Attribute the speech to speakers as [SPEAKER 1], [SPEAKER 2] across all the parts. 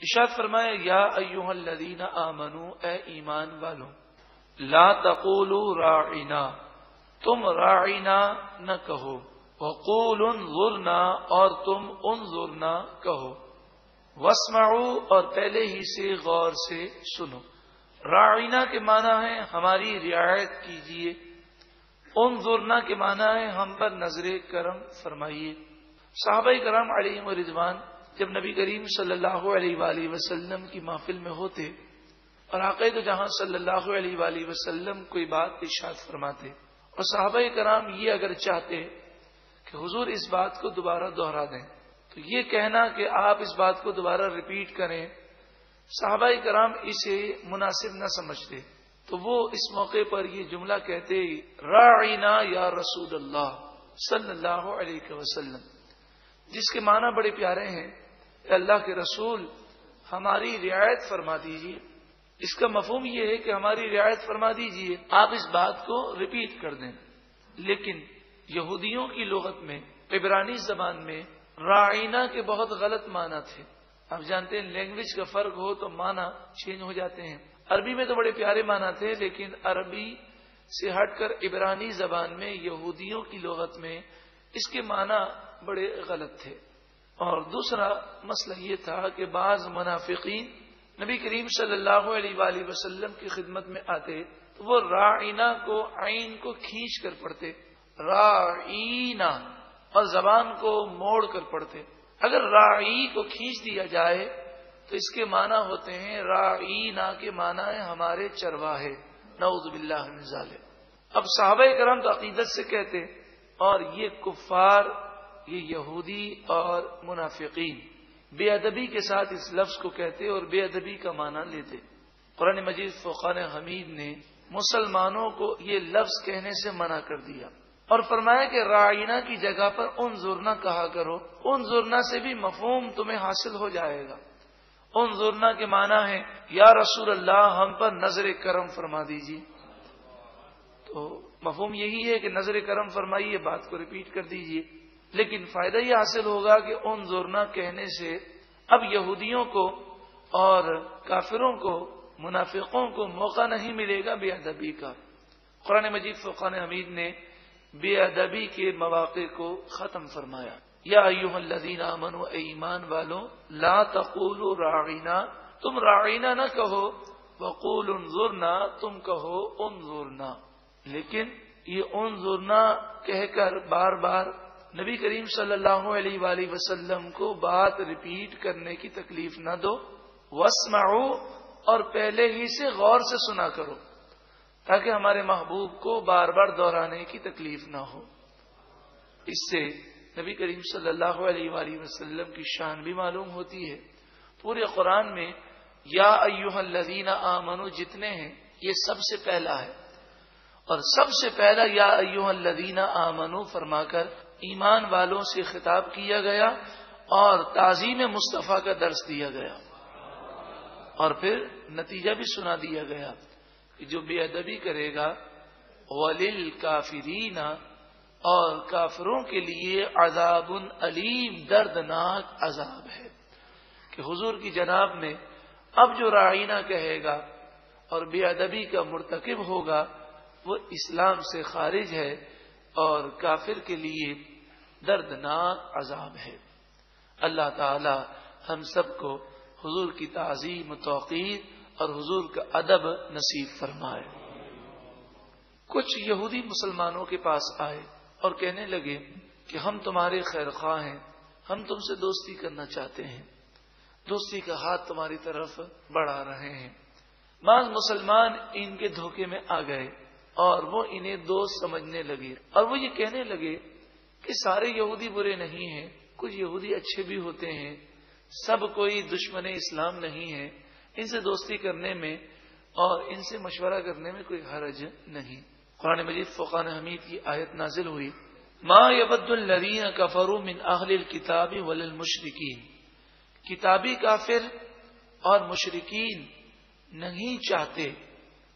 [SPEAKER 1] ارشاد فرمایا یا ایھا الذین آمنو، اے ایمان والو، لا تقولوا راعنا، تم راعنا نہ کہو، وقولوا انظرنا، اور تم انظرنا کہو، واسمعوا، اور پہلے ہی سے غور سے سنو۔ راعنا کے معنی ہے ہماری رعایت کیجیے، انظرنا کے معنی ہے ہم پر نظر کرم فرمائیے۔ صحابہ کرام علیہم رضوان جب نبی کریم صلی اللہ علیہ وآلہ وسلم کی محفل میں ہوتے اور آقا دو جہاں صلی اللہ علیہ وآلہ وسلم کوئی بات ارشاد فرماتے، اور صحابہ کرام یہ اگر چاہتے کہ حضور اس بات کو دوبارہ دوہرا دیں تو یہ کہنا کہ آپ اس بات کو دوبارہ ریپیٹ کریں، صحابہ کرام اسے مناسب نہ سمجھتے، تو وہ اس موقع پر یہ جملہ کہتے راعنا یا رسول اللہ صلی اللہ علیہ وسلم، جس کے معنی بڑے پیارے ہیں کہ اللہ کے رسول ہماری رعایت فرما دیجیے۔ اس کا مفہوم یہ ہے کہ ہماری رعایت فرما دیجیے، آپ اس بات کو ریپیٹ کر دیں۔ لیکن یہودیوں کی لغت میں، عبرانی زبان میں راعنا کے بہت غلط معنی تھے۔ آپ جانتے ہیں لینگویج کا فرق ہو تو معنی چینج ہو جاتے ہیں۔ عربی میں تو بڑے پیارے معنی تھے، لیکن عربی سے ہٹ کر عبرانی زبان میں یہودیوں کی لغت میں اس کے معنی بڑے غلط تھے۔ اور دوسرا مسئلہ یہ تھا کہ بعض منافقین نبی کریم صلی اللہ علیہ وآلہ وسلم کی خدمت میں آتے تو وہ راعنا کو عین کو کھینچ کر پڑھتے، راعینا، اور زبان کو موڑ کر پڑھتے۔ اگر راعی کو کھینچ دیا جائے تو اس کے معنی ہوتے ہیں راعینا کے معنی ہے ہمارے چرواہے، نعوذ باللہ من ذالک۔ اب صحابہ کرام تو عقیدت سے کہتے، اور یہ کفار، یہ یہودی اور منافقین بے ادبی کے ساتھ اس لفظ کو کہتے اور بے ادبی کا معنی لیتے۔ قرآن مجید فرقان حمید نے مسلمانوں کو یہ لفظ کہنے سے منع کر دیا اور فرمایا کہ راعینا کی جگہ پر انظرنا کہا کرو۔ انظرنا سے بھی مفہوم تمہیں حاصل ہو جائے گا۔ انظرنا کے معنی ہے یا رسول اللہ ہم پر نظر کرم فرما دیجیے، تو مفہوم یہی ہے کہ نظر کرم فرمائیے، بات کو ریپیٹ کر دیجیے۔ لیکن فائدہ یہ حاصل ہوگا کہ انظرنا کہنے سے اب یہودیوں کو اور کافروں کو، منافقوں کو موقع نہیں ملے گا بے ادبی کا۔ قرآن مجید فرقان حمید نے بے ادبی کے مواقع کو ختم فرمایا۔ یا ایھا الذین آمنوا، اے ایمان والو، لا تقولوا راعنا، تم راعنا نہ کہو، وقولوا انظرنا، تم کہو انظرنا۔ لیکن یہ انظرنا کہہ کر بار بار نبی کریم صلی اللہ علیہ وآلہ وسلم کو بات ریپیٹ کرنے کی تکلیف نہ دو، واسمعوا، اور پہلے ہی سے غور سے سنا کرو تاکہ ہمارے محبوب کو بار بار دہرانے کی تکلیف نہ ہو۔ اس سے نبی کریم صلی اللہ علیہ وآلہ وسلم کی شان بھی معلوم ہوتی ہے۔ پورے قرآن میں یا ایھا الذین آمنو جتنے ہیں یہ سب سے پہلا ہے، اور سب سے پہلا یا ایھا الذین آمنو فرما کر ایمان والوں سے خطاب کیا گیا اور تعظیم مصطفیٰ کا درس دیا گیا، اور پھر نتیجہ بھی سنا دیا گیا کہ جو بے ادبی کرے گا وَلِلْكَافِرِينَ، اور کافروں کے لیے عذاب علیم، دردناک عذاب ہے۔ کہ حضور کی جناب میں اب جو راعینا کہے گا اور بے ادبی کا مرتکب ہوگا وہ اسلام سے خارج ہے اور کافر کے لیے دردناک عذاب ہے۔ اللہ تعالی ہم سب کو حضور کی تعظیم و توقیر اور حضور کا ادب نصیب فرمائے۔ کچھ یہودی مسلمانوں کے پاس آئے اور کہنے لگے کہ ہم تمہارے خیر خواہ ہیں، ہم تم سے دوستی کرنا چاہتے ہیں، دوستی کا ہاتھ تمہاری طرف بڑھا رہے ہیں۔ بعض مسلمان ان کے دھوکے میں آ گئے اور وہ انہیں دوست سمجھنے لگے، اور وہ یہ کہنے لگے کہ سارے یہودی برے نہیں ہیں، کچھ یہودی اچھے بھی ہوتے ہیں، سب کوئی دشمن اسلام نہیں ہے، ان سے دوستی کرنے میں اور ان سے مشورہ کرنے میں کوئی حرج نہیں۔ قرآن مجید فرقان حمید کی آیت نازل ہوئی، ما یود الذین کفروا من اہل الکتاب وللمشرکین، کتابی کافر اور مشرکین نہیں چاہتے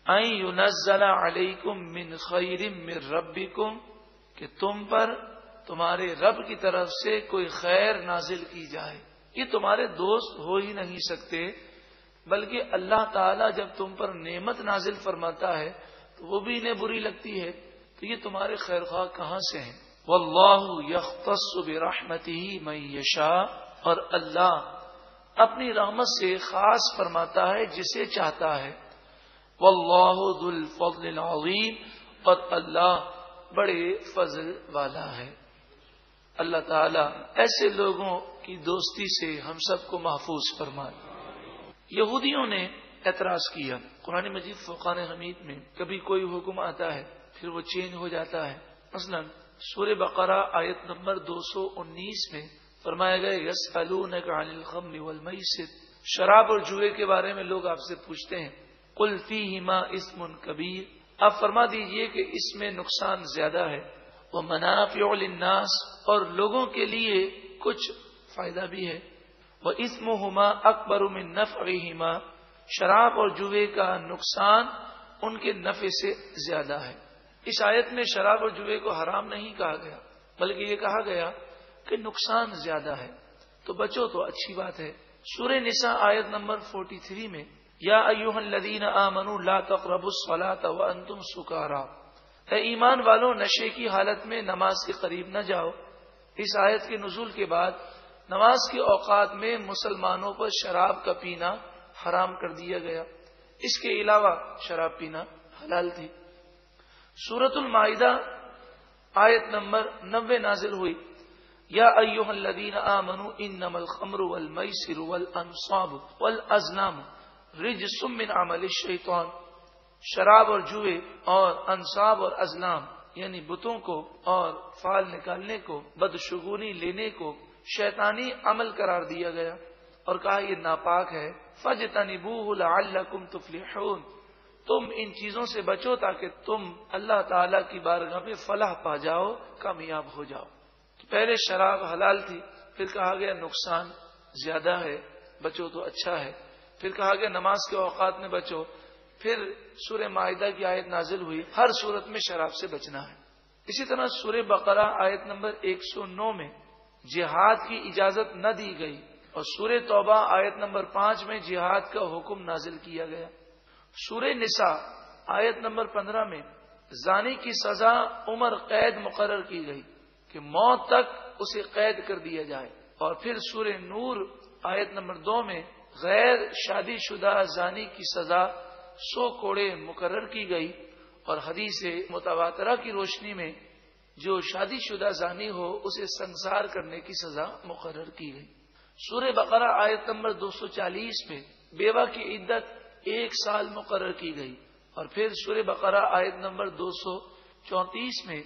[SPEAKER 1] ان ینزل علیکم من خیر من ربکم، کہ تم پر تمہارے رب کی طرف سے کوئی خیر نازل کی جائے، یہ تمہارے دوست ہو ہی نہیں سکتے، بلکہ اللہ تعالیٰ جب تم پر نعمت نازل فرماتا ہے تو وہ بھی انہیں بری لگتی ہے، تو یہ تمہارے خیر خواہ کہاں سے ہیں؟ واللہ یختص برحمتہ من یشاء، اور اللہ اپنی رحمت سے خاص فرماتا ہے جسے چاہتا ہے۔ واللہ ذو الفضل العظیم، اور اللہ بڑے فضل والا ہے۔ اللہ تعالی ایسے لوگوں کی دوستی سے ہم سب کو محفوظ فرمائے۔ یہودیوں نے اعتراض کیا، قرآن مجید فرقان حمید میں کبھی کوئی حکم آتا ہے پھر وہ چینج ہو جاتا ہے۔ مثلا سورہ بقرہ آیت نمبر 219 میں فرمایا گیا یسألونک عن الخمر والمیسر، شراب اور جوئے کے بارے میں لوگ آپ سے پوچھتے ہیں، قل فیہما اسم کبیر، آپ فرما دیجئے کہ اس میں نقصان زیادہ ہے، ومنافع للناس، اور لوگوں کے لیے کچھ فائدہ بھی ہے، واسمہما اکبر من نفعہما، شراب اور جوئے کا نقصان ان کے نفع سے زیادہ ہے۔ اس آیت میں شراب اور جوئے کو حرام نہیں کہا گیا، بلکہ یہ کہا گیا کہ نقصان زیادہ ہے، تو بچو تو اچھی بات ہے۔ سورہ نساء آیت نمبر 43 میں یا ایھا الذین آمنوا لا تقربوا الصلاۃ وانتم سکارى، اے ایمان والو نشے کی حالت میں نماز کے قریب نہ جاؤ۔ اس آیت کے نزول کے بعد نماز کے اوقات میں مسلمانوں پر شراب کا پینا حرام کر دیا گیا، اس کے علاوہ شراب پینا حلال تھی۔ سورۃ المائدہ آیت نمبر 90 نازل ہوئی یا ایھا الذین آمنوا انما الخمر والمیسر والانصاب والازلام رجس من عمل الشیطان، شراب اور جوئے اور انصاب اور ازلام یعنی بتوں کو اور فال نکالنے کو، بدشگونی لینے کو شیطانی عمل قرار دیا گیا اور کہا یہ ناپاک ہے۔ فاجتنبوہ لعلکم تفلحون، تم ان چیزوں سے بچو تاکہ تم اللہ تعالی کی بارگاہ میں فلاح پا جاؤ، کامیاب ہو جاؤ۔ تو پہلے شراب حلال تھی، پھر کہا گیا نقصان زیادہ ہے، بچو تو اچھا ہے، پھر کہا گیا نماز کے اوقات میں بچو، پھر سورہ مائدہ کی آیت نازل ہوئی ہر صورت میں شراب سے بچنا ہے۔ اسی طرح سورہ بقرہ آیت نمبر 109 میں جہاد کی اجازت نہ دی گئی، اور سورہ توبہ آیت نمبر 5 میں جہاد کا حکم نازل کیا گیا۔ سورہ نساء آیت نمبر 15 میں زانی کی سزا عمر قید مقرر کی گئی کہ موت تک اسے قید کر دیا جائے، اور پھر سورہ نور آیت نمبر 2 میں غیر شادی شدہ زانی کی سزا 100 کوڑے مقرر کی گئی، اور حدیث متواترہ کی روشنی میں جو شادی شدہ زانی ہو اسے سنسار کرنے کی سزا مقرر کی گئی۔ سورہ بقرہ آیت نمبر 240 میں بیوہ کی عدت 1 سال مقرر کی گئی، اور پھر سورہ بقرہ آیت نمبر 234 میں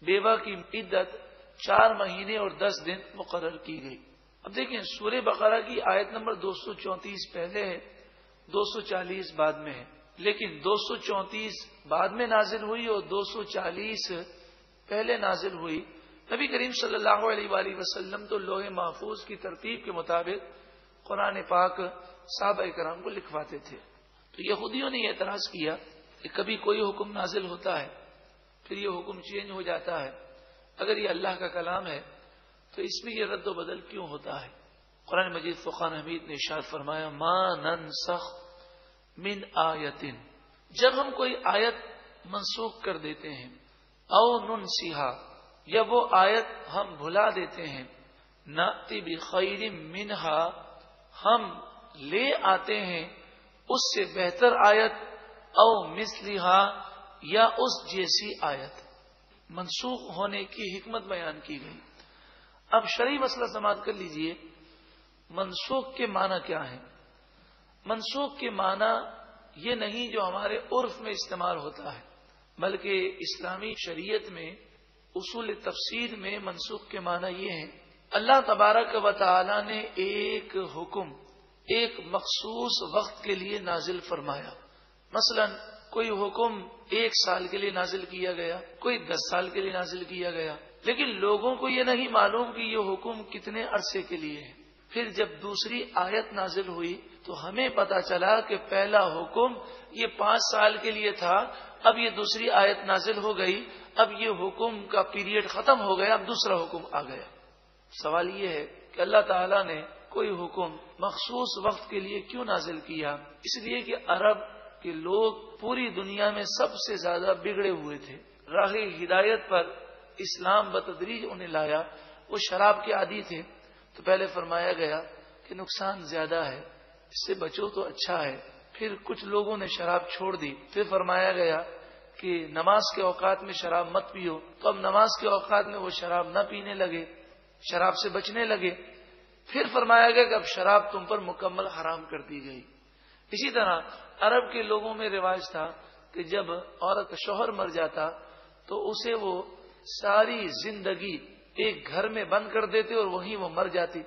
[SPEAKER 1] بیوہ کی عدت 4 مہینے اور 10 دن مقرر کی گئی۔ اب دیکھیں سورہ بقرہ کی آیت نمبر 234 پہلے ہے، 240 بعد میں ہے، لیکن 234 بعد میں نازل ہوئی اور 240 پہلے نازل ہوئی۔ نبی کریم صلی اللہ علیہ وآلہ وسلم تو لوح محفوظ کی ترتیب کے مطابق قرآن پاک صحابہ کرام کو لکھواتے تھے۔ تو یہودیوں نے یہ اعتراض کیا کہ کبھی کوئی حکم نازل ہوتا ہے پھر یہ حکم چینج ہو جاتا ہے، اگر یہ اللہ کا کلام ہے تو اس میں یہ رد و بدل کیوں ہوتا ہے؟ قرآن مجید فرقان حمید نے ارشاد فرمایا ما ننسخ من آیت، جب ہم کوئی آیت منسوخ کر دیتے ہیں، او ننسیہا، یا وہ آیت ہم بھلا دیتے ہیں، نأتی بخیر منہا، ہم لے آتے ہیں اس سے بہتر آیت، او مثلہا، یا اس جیسی آیت۔ منسوخ ہونے کی حکمت بیان کی گئی۔ اب شرعی مسئلہ سماعت کر لیجئے، منسوخ کے معنی کیا ہے؟ منسوخ کے معنی یہ نہیں جو ہمارے عرف میں استعمال ہوتا ہے، بلکہ اسلامی شریعت میں اصول تفسیر میں منسوخ کے معنی یہ ہیں، اللہ تبارک و تعالی نے ایک حکم ایک مخصوص وقت کے لیے نازل فرمایا۔ مثلا کوئی حکم 1 سال کے لیے نازل کیا گیا، کوئی 10 سال کے لیے نازل کیا گیا، لیکن لوگوں کو یہ نہیں معلوم کہ یہ حکم کتنے عرصے کے لیے ہے۔ پھر جب دوسری آیت نازل ہوئی تو ہمیں پتا چلا کہ پہلا حکم یہ 5 سال کے لیے تھا، اب یہ دوسری آیت نازل ہو گئی، اب یہ حکم کا پیریڈ ختم ہو گیا، اب دوسرا حکم آ گیا۔ سوال یہ ہے کہ اللہ تعالیٰ نے کوئی حکم مخصوص وقت کے لیے کیوں نازل کیا؟ اس لیے کہ عرب کے لوگ پوری دنیا میں سب سے زیادہ بگڑے ہوئے تھے. راہ ہدایت پر اسلام بتدریج انہیں لایا. وہ شراب کے عادی تھے تو پہلے فرمایا گیا کہ نقصان زیادہ ہے، اس سے بچو تو اچھا ہے. پھر کچھ لوگوں نے شراب چھوڑ دی. پھر فرمایا گیا کہ نماز کے اوقات میں شراب مت پیو، تو اب نماز کے اوقات میں وہ شراب نہ پینے لگے، شراب سے بچنے لگے. پھر فرمایا گیا کہ اب شراب تم پر مکمل حرام کر دی گئی. اسی طرح عرب کے لوگوں میں رواج تھا کہ جب عورت شوہر مر جاتا تو اسے وہ ساری زندگی ایک گھر میں بند کر دیتے اور وہیں وہ مر جاتی.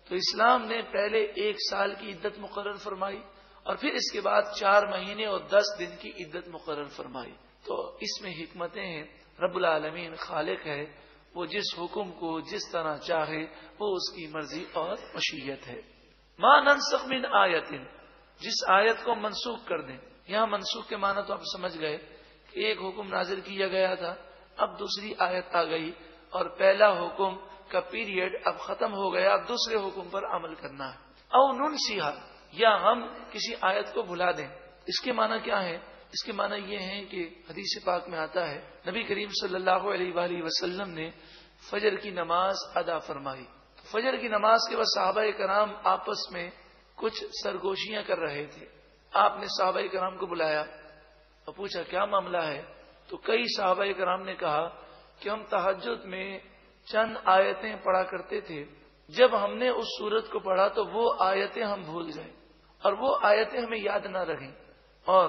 [SPEAKER 1] تو اسلام نے پہلے 1 سال کی عدت مقرر فرمائی اور پھر اس کے بعد 4 مہینے اور 10 دن کی عدت مقرر فرمائی. تو اس میں حکمتیں ہیں. رب العالمین خالق ہے، وہ جس حکم کو جس طرح چاہے وہ اس کی مرضی اور مشیت ہے. ما ننسخ من آیت، جس آیت کو منسوخ کر دیں. یہاں منسوخ کے معنی تو آپ سمجھ گئے کہ ایک حکم نازل کیا گیا تھا، اب دوسری آیت آ گئی اور پہلا حکم کا پیریڈ اب ختم ہو گیا، اب دوسرے حکم پر عمل کرنا ہے. او ننسیھا، یا ہم کسی آیت کو بھلا دیں. اس کے معنی کیا ہے؟ اس کے معنی یہ ہے کہ حدیث پاک میں آتا ہے نبی کریم صلی اللہ علیہ وآلہ وسلم نے فجر کی نماز ادا فرمائی. فجر کی نماز کے بعد صحابہ کرام آپس میں کچھ سرگوشیاں کر رہے تھے. آپ نے صحابہ کرام کو بلایا اور پوچھا کیا معاملہ ہے؟ تو کئی صحابہ کرام نے کہا کہ ہم تہجد میں چند آیتیں پڑھا کرتے تھے، جب ہم نے اس سورت کو پڑھا تو وہ آیتیں ہم بھول گئے اور وہ آیتیں ہمیں یاد نہ رہیں. اور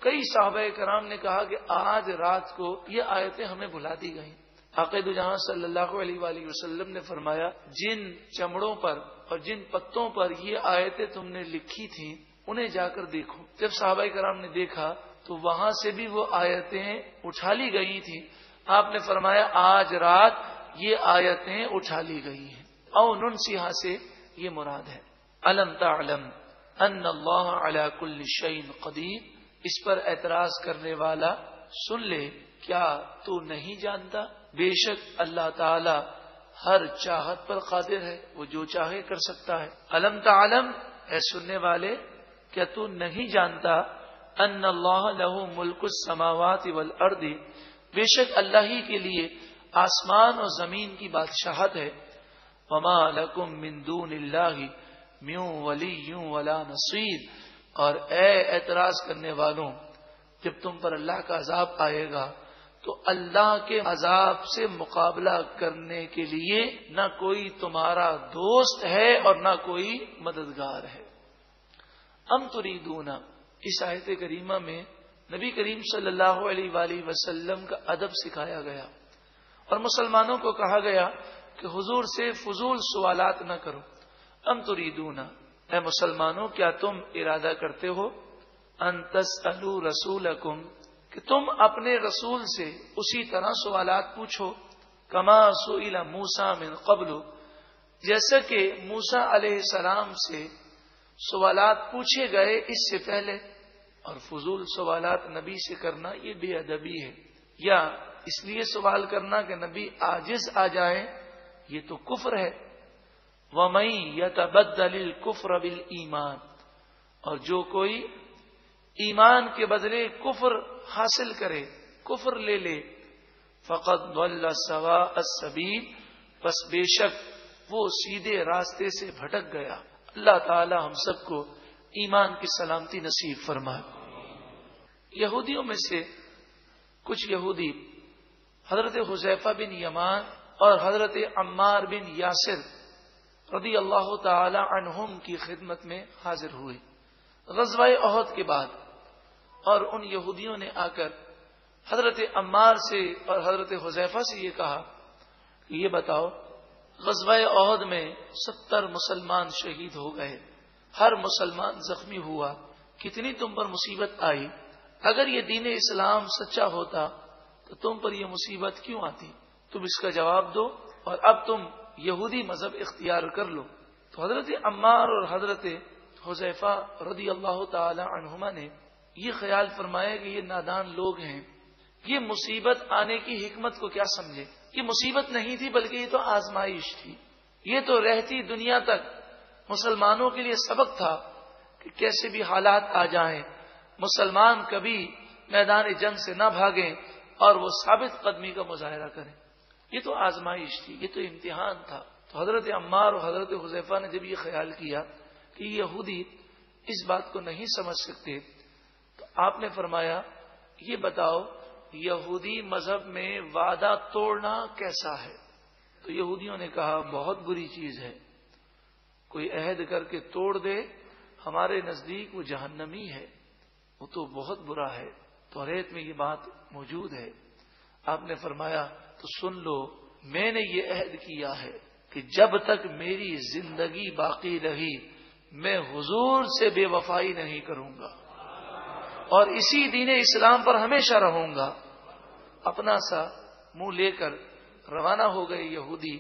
[SPEAKER 1] کئی صحابہ کرام نے کہا کہ آج رات کو یہ آیتیں ہمیں بھلا دی گئیں. عقید جہاں صلی اللہ علیہ وآلہ وسلم نے فرمایا جن چمڑوں پر اور جن پتوں پر یہ آیتیں تم نے لکھی تھیں انہیں جا کر دیکھو. جب صحابہ کرام نے دیکھا تو وہاں سے بھی وہ آیتیں اٹھا لی گئی تھیں. آپ نے فرمایا آج رات یہ آیتیں اٹھا لی گئی ہیں. او ننسیھا سے یہ مراد ہے. الم تعلم ان اللہ علی کل شیء قدیر، اس پر اعتراض کرنے والا سن لے، کیا تو نہیں جانتا بے شک اللہ تعالی ہر چاہت پر قادر ہے، وہ جو چاہے کر سکتا ہے. الم تعلم، اے سننے والے کیا تو نہیں جانتا ان اللہ لہ ملک السماوات والارض، بے شک اللہ ہی کے لیے آسمان اور زمین کی بادشاہت ہے. وما لکم من دون اللہ من ولی ولا نصیر، اور اے اعتراض کرنے والوں جب تم پر اللہ کا عذاب آئے گا تو اللہ کے عذاب سے مقابلہ کرنے کے لیے نہ کوئی تمہارا دوست ہے اور نہ کوئی مددگار ہے. ام تریدون، اس آیت کریمہ میں نبی کریم صلی اللہ علیہ وآلہ وسلم کا ادب سکھایا گیا اور مسلمانوں کو کہا گیا کہ حضور سے فضول سوالات نہ کرو. ام تریدون، اے مسلمانوں کیا تم ارادہ کرتے ہو ان تسألوا رسولکم، کہ تم اپنے رسول سے اسی طرح سوالات پوچھو. کما سئل موسیٰ من قبل، جیسا کہ موسیٰ علیہ السلام سے سوالات پوچھے گئے اس سے پہلے. اور فضول سوالات نبی سے کرنا یہ بے ادبی ہے، یا اس لیے سوال کرنا کہ نبی عاجز آ جائیں، یہ تو کفر ہے. وَمَن يَتَبَدَّلِ الْكُفْرَ بِالْإِيمَانِ، اور جو کوئی ایمان کے بدلے کفر حاصل کرے، کفر لے لے، فَقَدْ ضَلَّ سَوَاءَ السَّبِيلِ، بس بے شک وہ سیدھے راستے سے بھٹک گیا. اللہ تعالی ہم سب کو ایمان کی سلامتی نصیب فرمائے. یہودیوں میں سے کچھ یہودی حضرت حذیفہ بن یمان اور حضرت عمار بن یاسر رضی اللہ تعالی عنہم کی خدمت میں حاضر ہوئے غزوہ احد کے بعد. اور ان یہودیوں نے آ کر حضرت عمار سے اور حضرت حذیفہ سے یہ کہا کہ یہ بتاؤ غزوہ احد میں 70 مسلمان شہید ہو گئے، ہر مسلمان زخمی ہوا، کتنی تم پر مصیبت آئی. اگر یہ دین اسلام سچا ہوتا تو تم پر یہ مصیبت کیوں آتی؟ تم اس کا جواب دو اور اب تم یہودی مذہب اختیار کر لو. تو حضرت عمار اور حضرت حذیفہ رضی اللہ تعالی عنہما نے یہ خیال فرمایا کہ یہ نادان لوگ ہیں، یہ مصیبت آنے کی حکمت کو کیا سمجھے. یہ مصیبت نہیں تھی بلکہ یہ تو آزمائش تھی. یہ تو رہتی دنیا تک مسلمانوں کے لیے سبق تھا کہ کیسے بھی حالات آ جائیں مسلمان کبھی میدان جنگ سے نہ بھاگیں اور وہ ثابت قدمی کا مظاہرہ کریں. یہ تو آزمائش تھی، یہ تو امتحان تھا. تو حضرت عمار اور حضرت حذیفہ نے جب یہ خیال کیا کہ یہودی اس بات کو نہیں سمجھ سکتے تو آپ نے فرمایا یہ بتاؤ یہودی مذہب میں وعدہ توڑنا کیسا ہے؟ تو یہودیوں نے کہا بہت بری چیز ہے، کوئی عہد کر کے توڑ دے ہمارے نزدیک وہ جہنمی ہے، وہ تو بہت برا ہے. توریت میں یہ بات موجود ہے. آپ نے فرمایا تو سن لو، میں نے یہ عہد کیا ہے کہ جب تک میری زندگی باقی رہی میں حضور سے بے وفائی نہیں کروں گا اور اسی دین اسلام پر ہمیشہ رہوں گا. اپنا سا منہ لے کر روانہ ہو گئے یہودی،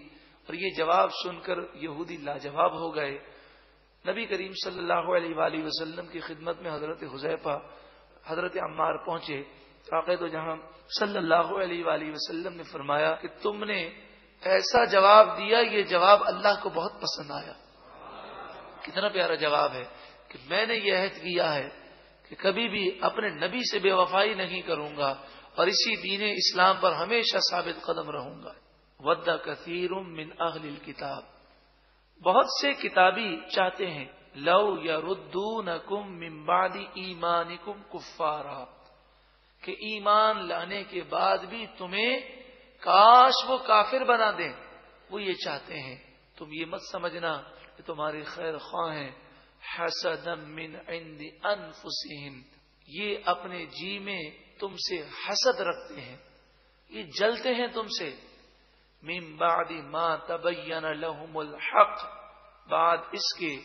[SPEAKER 1] اور یہ جواب سن کر یہودی لاجواب ہو گئے. نبی کریم صلی اللہ علیہ وآلہ وسلم کی خدمت میں حضرت حذیفہ حضرت عمار پہنچے. آقا تو جہاں صلی اللہ علیہ وآلہ وسلم نے فرمایا کہ تم نے ایسا جواب دیا، یہ جواب اللہ کو بہت پسند آیا. کتنا پیارا جواب ہے کہ میں نے یہ عہد کیا ہے کہ کبھی بھی اپنے نبی سے بے وفائی نہیں کروں گا اور اسی دین اسلام پر ہمیشہ ثابت قدم رہوں گا. ود کثیر من اہل الکتاب، بہت سے کتابی چاہتے ہیں لو یردونکم من بعد ایمانکم کفارا، کہ ایمان لانے کے بعد بھی تمہیں کاش وہ کافر بنا دیں. وہ یہ چاہتے ہیں. تم یہ مت سمجھنا کہ تمہارے خیر خواہ ہیں. حسدا من عند انفسہم، یہ اپنے جی میں تم سے حسد رکھتے ہیں، یہ جلتے ہیں تم سے. من بعد ما تبین لهم الحق، بعد اس کے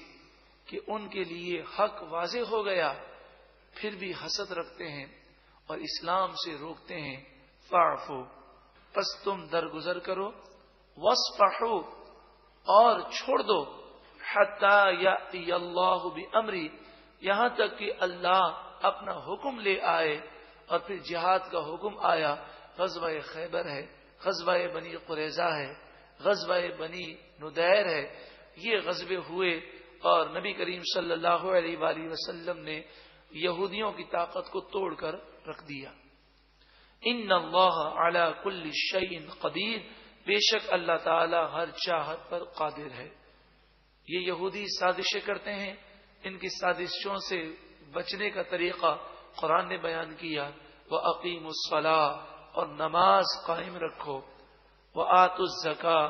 [SPEAKER 1] کہ ان کے لیے حق واضح ہو گیا پھر بھی حسد رکھتے ہیں اور اسلام سے روکتے ہیں. فاعفو، پس تم درگزر کرو. واصفحو، اور چھوڑ دو. حتی یأتی اللہ بامری، یہاں تک کہ اللہ اپنا حکم لے آئے. اور پھر جہاد کا حکم آیا. غزوہ خیبر ہے، غزوہ بنی قریظہ ہے، غزوہ بنی ندیر ہے. یہ غزوے ہوئے اور نبی کریم صلی اللہ علیہ وآلہ وسلم نے یہودیوں کی طاقت کو توڑ کر رکھ دیا. ان اللہ علی کل شیء قدیر، بے شک اللہ تعالی ہر چاہت پر قادر ہے. یہ یہودی سازشیں کرتے ہیں، ان کی سازشوں سے بچنے کا طریقہ قرآن نے بیان کیا. وَأَقِيمُوا الصَّلَاةَ، اور نماز قائم رکھو. وَآتُوا الزَّكَاةَ،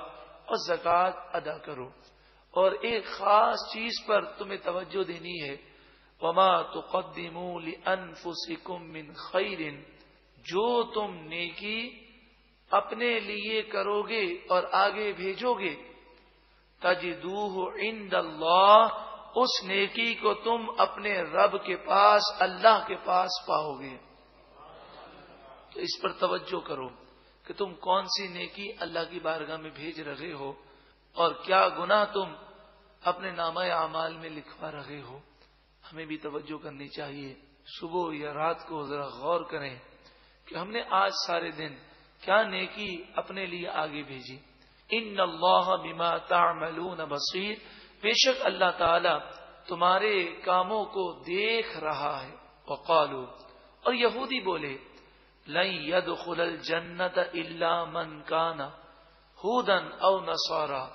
[SPEAKER 1] اور زکوٰۃ ادا کرو. اور ایک خاص چیز پر تمہیں توجہ دینی ہے. وَمَا تُقَدِّمُوا لِأَنفُسِكُم مِّن خَيْرٍ، جو تم نیکی اپنے لیے کرو گے اور آگے بھیجو گے. تَجِدُوهُ عِندَ اللَّهِ، اس نیکی کو تم اپنے رب کے پاس، اللہ کے پاس پاؤ گے. تو اس پر توجہ کرو کہ تم کون سی نیکی اللہ کی بارگاہ میں بھیج رہے ہو اور کیا گناہ تم اپنے نامہ اعمال میں لکھوا رہے ہو. ہمیں بھی توجہ کرنی چاہیے. صبح یا رات کو ذرا غور کریں کہ ہم نے آج سارے دن کیا نیکی اپنے لیے آگے بھیجی. ان اللہ بما تعملون بصیر، بے شک اللہ تعالی تمہارے کاموں کو دیکھ رہا ہے. وقالوا، اور یہودی بولے لن يدخل الجنت الا من کان ہودا او نصارا،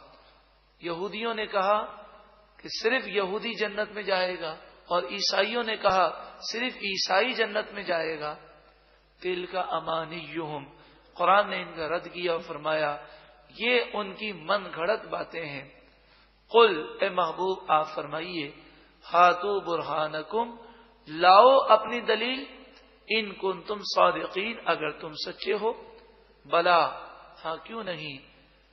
[SPEAKER 1] یہودیوں نے کہا کہ صرف یہودی جنت میں جائے گا اور عیسائیوں نے کہا صرف عیسائی جنت میں جائے گا. تلک امانیہم، قرآن نے ان کا رد کیا اور فرمایا یہ ان کی من گھڑت باتیں ہیں. قل، اے محبوب آپ فرمائیے ہاتو برہانکم، لاؤ اپنی دلیل. ان کنتم صادقین، اگر تم سچے ہو. بلا، ہاں کیوں نہیں.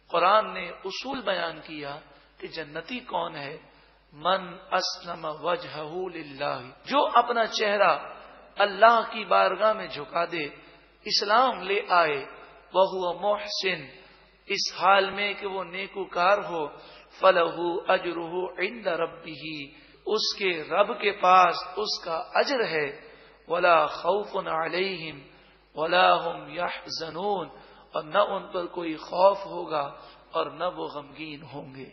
[SPEAKER 1] قرآن نے اصول بیان کیا کہ جنتی کون ہے. من اسلم وجہہ للہ، جو اپنا چہرہ اللہ کی بارگاہ میں جھکا دے، اسلام لے آئے. وہو محسن، اس حال میں کہ وہ نیکوکار ہو. فلہ اجرہ عند ربہ، اس کے رب کے پاس اس کا اجر ہے. ولا خوف علیہم ولا هم يحزنون، اور نہ ان پر کوئی خوف ہوگا اور نہ وہ غمگین ہوں گے.